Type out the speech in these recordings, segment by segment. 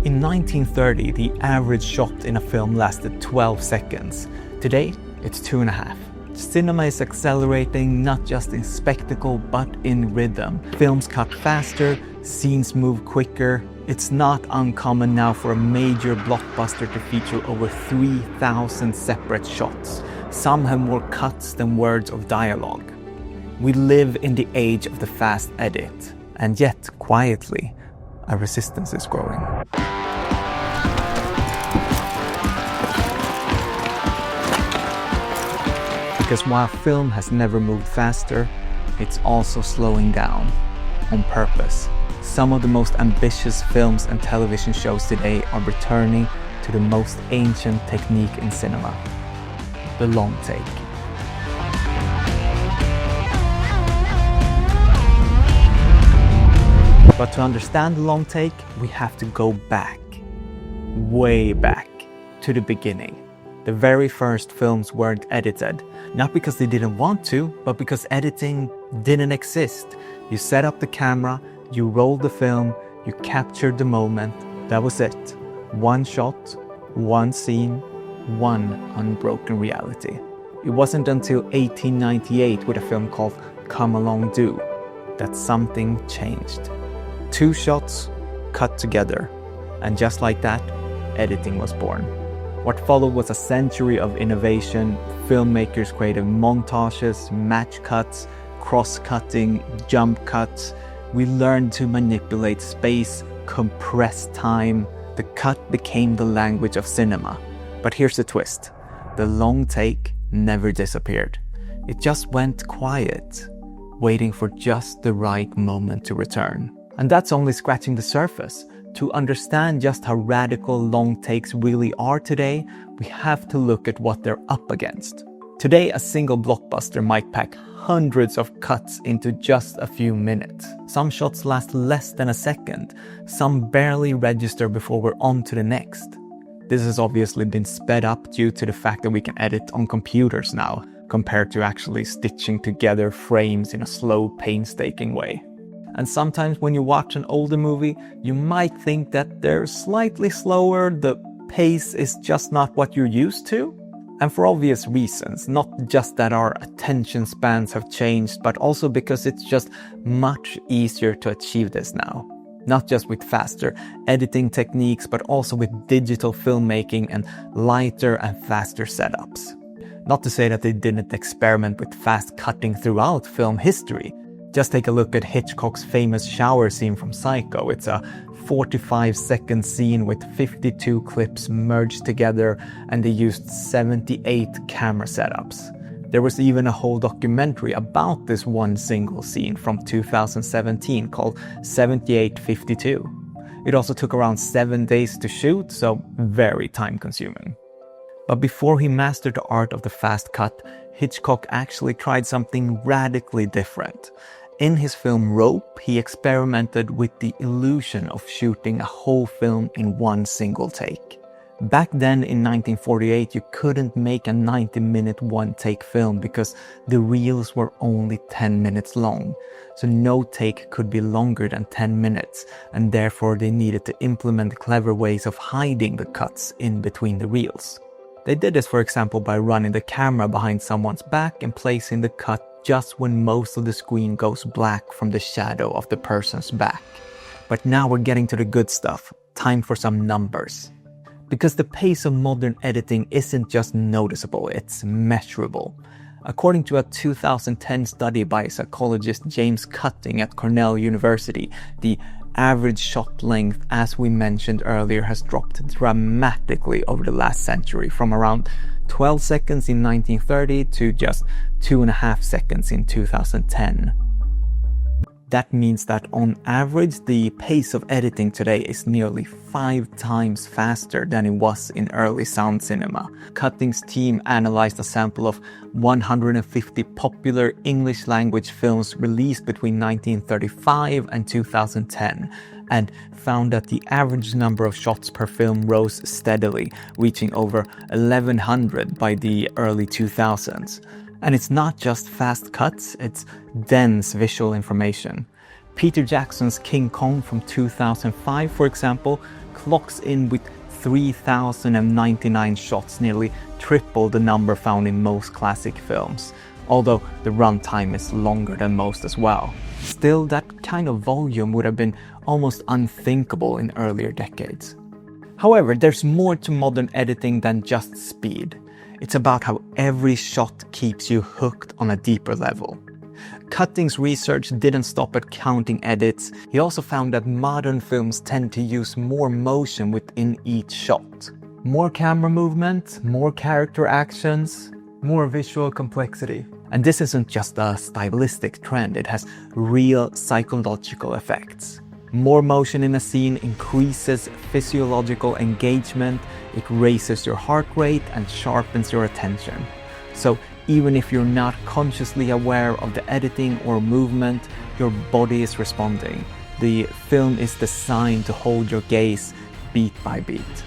In 1930, the average shot in a film lasted 12 seconds. Today, it's 2.5. Cinema is accelerating not just in spectacle but in rhythm. Films cut faster, scenes move quicker. It's not uncommon now for a major blockbuster to feature over 3,000 separate shots. Some have more cuts than words of dialogue. We live in the age of the fast edit, and yet, quietly, a resistance is growing. Because while film has never moved faster, it's also slowing down on purpose. Some of the most ambitious films and television shows today are returning to the most ancient technique in cinema, the long take. But to understand the long take, we have to go back, way back, to the beginning. The very first films weren't edited, not because they didn't want to, but because editing didn't exist. You set up the camera, you rolled the film, you captured the moment, that was it. One shot, one scene, one unbroken reality. It wasn't until 1898 with a film called Come Along Do that something changed. 2 shots cut together, and just like that, editing was born. What followed was a century of innovation. Filmmakers created montages, match cuts, cross-cutting, jump cuts. We learned to manipulate space, compress time. The cut became the language of cinema. But here's the twist. The long take never disappeared. It just went quiet, waiting for just the right moment to return. And that's only scratching the surface. To understand just how radical long takes really are today, we have to look at what they're up against. Today, a single blockbuster might pack hundreds of cuts into just a few minutes. Some shots last less than a second. Some barely register before we're on to the next. This has obviously been sped up due to the fact that we can edit on computers now, compared to actually stitching together frames in a slow, painstaking way. And sometimes when you watch an older movie, you might think that they're slightly slower, the pace is just not what you're used to. And for obvious reasons, not just that our attention spans have changed, but also because it's just much easier to achieve this now. Not just with faster editing techniques, but also with digital filmmaking and lighter and faster setups. Not to say that they didn't experiment with fast cutting throughout film history. Just take a look at Hitchcock's famous shower scene from Psycho. It's a 45-second scene with 52 clips merged together, and they used 78 camera setups. There was even a whole documentary about this one single scene from 2017 called 7852. It also took around 7 days to shoot, so very time-consuming. But before he mastered the art of the fast cut, Hitchcock actually tried something radically different. In his film Rope, he experimented with the illusion of shooting a whole film in one single take. Back then in 1948, you couldn't make a 90-minute one-take film because the reels were only 10 minutes long. So no take could be longer than 10 minutes, and therefore they needed to implement clever ways of hiding the cuts in between the reels. They did this, for example, by running the camera behind someone's back and placing the cut just when most of the screen goes black from the shadow of the person's back. But now we're getting to the good stuff. Time for some numbers. Because the pace of modern editing isn't just noticeable, it's measurable. According to a 2010 study by psychologist James Cutting at Cornell University, the average shot length, as we mentioned earlier, has dropped dramatically over the last century, from around 12 seconds in 1930 to just 2.5 seconds in 2010. That means that on average, the pace of editing today is nearly 5 times faster than it was in early sound cinema. Cutting's team analyzed a sample of 150 popular English language films released between 1935 and 2010, and found that the average number of shots per film rose steadily, reaching over 1,100 by the early 2000s. And it's not just fast cuts, it's dense visual information. Peter Jackson's King Kong from 2005, for example, clocks in with 3,099 shots, nearly triple the number found in most classic films, although the runtime is longer than most as well. Still, that kind of volume would have been almost unthinkable in earlier decades. However, there's more to modern editing than just speed. It's about how every shot keeps you hooked on a deeper level. Cutting's research didn't stop at counting edits. He also found that modern films tend to use more motion within each shot. More camera movement, more character actions, more visual complexity. And this isn't just a stylistic trend, it has real psychological effects. More motion in a scene increases physiological engagement, it raises your heart rate and sharpens your attention. So even if you're not consciously aware of the editing or movement, your body is responding. The film is designed to hold your gaze beat by beat.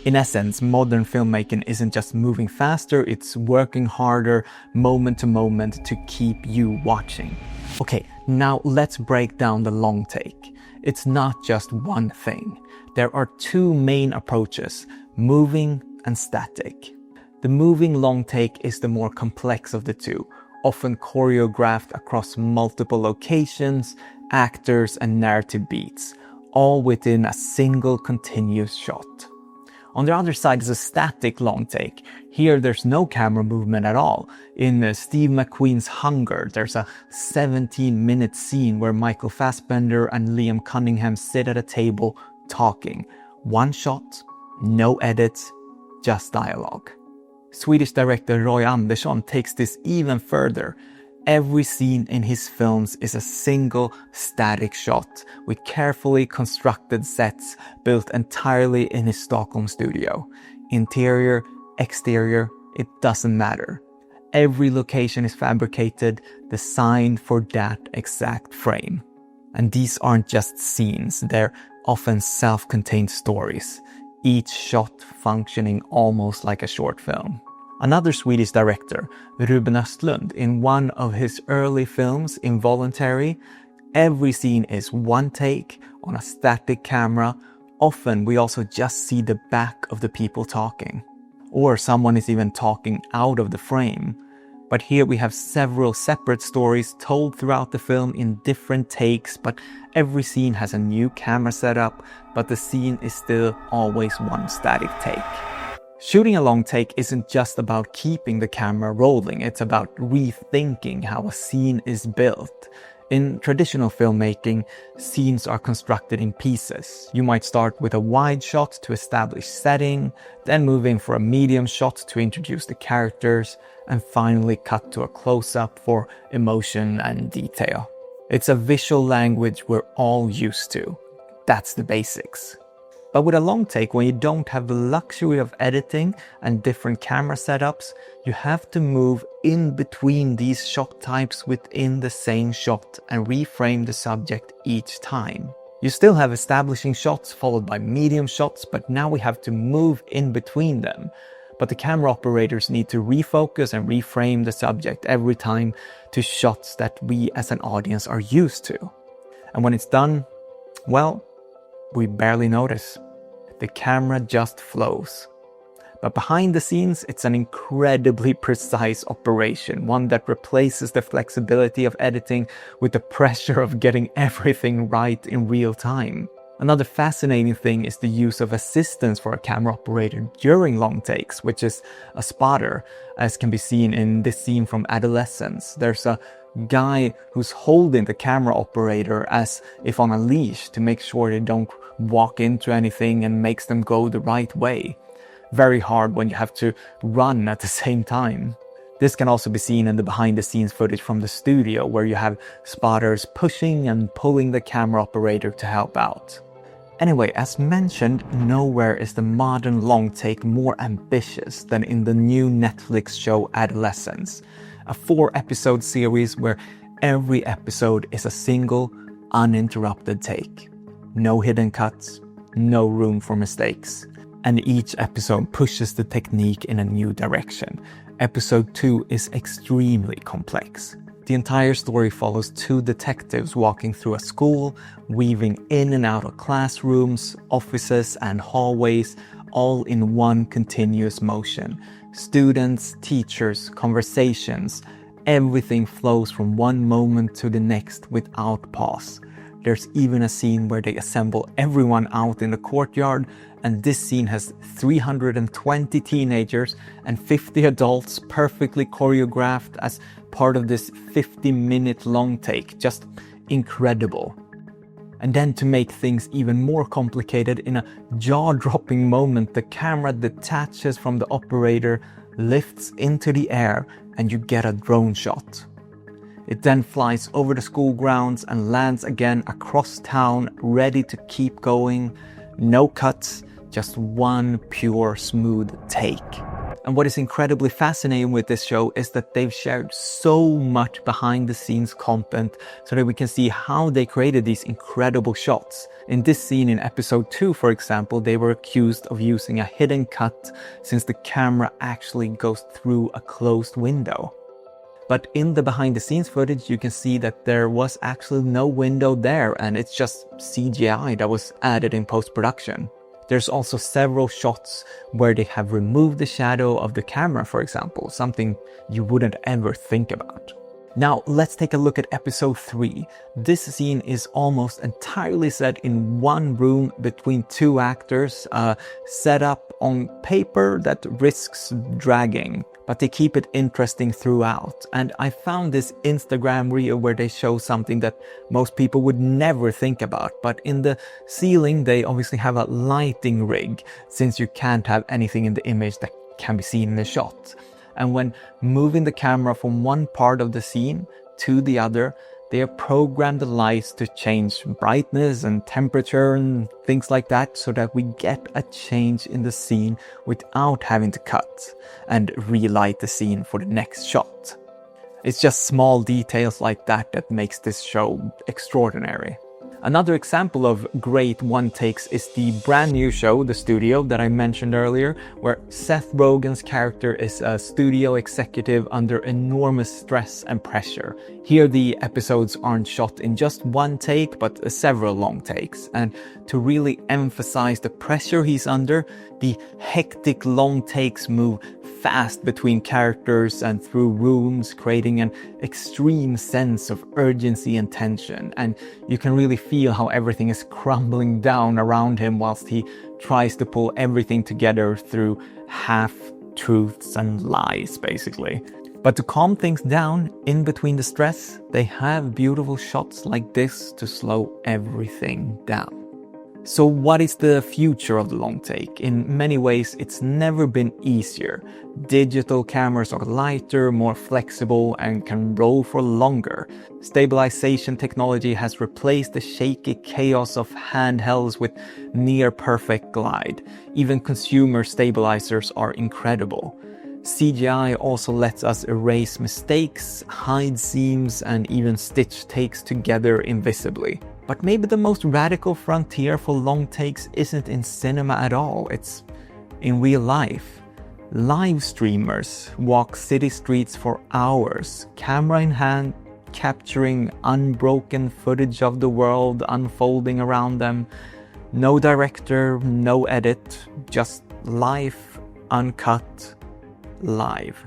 In essence, modern filmmaking isn't just moving faster, it's working harder moment to moment to keep you watching. Okay, now let's break down the long take. It's not just one thing. There are two main approaches, moving and static. The moving long take is the more complex of the two, often choreographed across multiple locations, actors, and narrative beats, all within a single continuous shot. On the other side is a static long take. Here there's no camera movement at all. In Steve McQueen's Hunger, there's a 17-minute scene where Michael Fassbender and Liam Cunningham sit at a table talking. One shot, no edits, just dialogue. Swedish director Roy Andersson takes this even further. Every scene in his films is a single static shot with carefully constructed sets built entirely in his Stockholm studio. Interior, exterior, it doesn't matter. Every location is fabricated, designed for that exact frame. And these aren't just scenes, they're often self-contained stories, each shot functioning almost like a short film. Another Swedish director, Ruben Östlund, in one of his early films, Involuntary, every scene is one take on a static camera. Often we also just see the back of the people talking. Or someone is even talking out of the frame. But here we have several separate stories told throughout the film in different takes, but every scene has a new camera setup, but the scene is still always one static take. Shooting a long take isn't just about keeping the camera rolling, it's about rethinking how a scene is built. In traditional filmmaking, scenes are constructed in pieces. You might start with a wide shot to establish setting, then move in for a medium shot to introduce the characters, and finally cut to a close-up for emotion and detail. It's a visual language we're all used to. That's the basics. But with a long take, when you don't have the luxury of editing and different camera setups, you have to move in between these shot types within the same shot and reframe the subject each time. You still have establishing shots followed by medium shots, but now we have to move in between them. But the camera operators need to refocus and reframe the subject every time to shots that we as an audience are used to. And when it's done, well, we barely notice. The camera just flows. But behind the scenes, it's an incredibly precise operation, one that replaces the flexibility of editing with the pressure of getting everything right in real time. Another fascinating thing is the use of assistance for a camera operator during long takes, which is a spotter, as can be seen in this scene from Adolescence. There's a guy who's holding the camera operator as if on a leash to make sure they don't walk into anything and makes them go the right way. Very hard when you have to run at the same time. This can also be seen in the behind-the-scenes footage from the studio, where you have spotters pushing and pulling the camera operator to help out. Anyway, as mentioned, nowhere is the modern long take more ambitious than in the new Netflix show Adolescence, a 4-episode series where every episode is a single, uninterrupted take. No hidden cuts, no room for mistakes. And each episode pushes the technique in a new direction. Episode 2 is extremely complex. The entire story follows two detectives walking through a school, weaving in and out of classrooms, offices, and hallways, all in one continuous motion. Students, teachers, conversations, everything flows from one moment to the next without pause. There's even a scene where they assemble everyone out in the courtyard, and this scene has 320 teenagers and 50 adults perfectly choreographed as part of this 50-minute long take. Just incredible. And then to make things even more complicated, in a jaw-dropping moment, the camera detaches from the operator, lifts into the air, and you get a drone shot. It then flies over the school grounds and lands again across town, ready to keep going. No cuts, just one pure smooth take. And what is incredibly fascinating with this show is that they've shared so much behind the scenes content so that we can see how they created these incredible shots. In this scene in episode 2, for example, they were accused of using a hidden cut since the camera actually goes through a closed window. But in the behind the scenes footage, you can see that there was actually no window there, and it's just CGI that was added in post-production. There's also several shots where they have removed the shadow of the camera, for example, something you wouldn't ever think about. Now, let's take a look at episode 3. This scene is almost entirely set in one room between two actors, set up on paper that risks dragging, but they keep it interesting throughout. And I found this Instagram reel where they show something that most people would never think about, but in the ceiling they obviously have a lighting rig, since you can't have anything in the image that can be seen in the shot. And when moving the camera from one part of the scene to the other, they have programmed the lights to change brightness and temperature and things like that, so that we get a change in the scene without having to cut and relight the scene for the next shot. It's just small details like that that makes this show extraordinary. Another example of great one-takes is the brand new show, The Studio, that I mentioned earlier, where Seth Rogen's character is a studio executive under enormous stress and pressure. Here the episodes aren't shot in just one take, but several long takes. And to really emphasize the pressure he's under, the hectic long takes move fast between characters and through rooms, creating an extreme sense of urgency and tension. And you can really feel how everything is crumbling down around him whilst he tries to pull everything together through half-truths and lies, basically. But to calm things down in between the stress, they have beautiful shots like this to slow everything down. So what is the future of the long take? In many ways, it's never been easier. Digital cameras are lighter, more flexible, and can roll for longer. Stabilization technology has replaced the shaky chaos of handhelds with near-perfect glide. Even consumer stabilizers are incredible. CGI also lets us erase mistakes, hide seams, and even stitch takes together invisibly. But maybe the most radical frontier for long takes isn't in cinema at all, it's in real life. Live streamers walk city streets for hours, camera in hand, capturing unbroken footage of the world unfolding around them. No director, no edit, just life, uncut, live.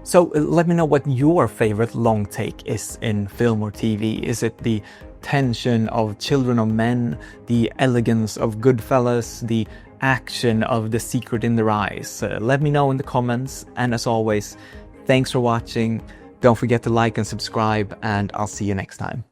So let me know what your favorite long take is in film or TV. Is it the tension of Children of Men, the elegance of Goodfellas, the action of The Secret in Their Eyes? Let me know in the comments, and as always, thanks for watching. Don't forget to like and subscribe, and I'll see you next time.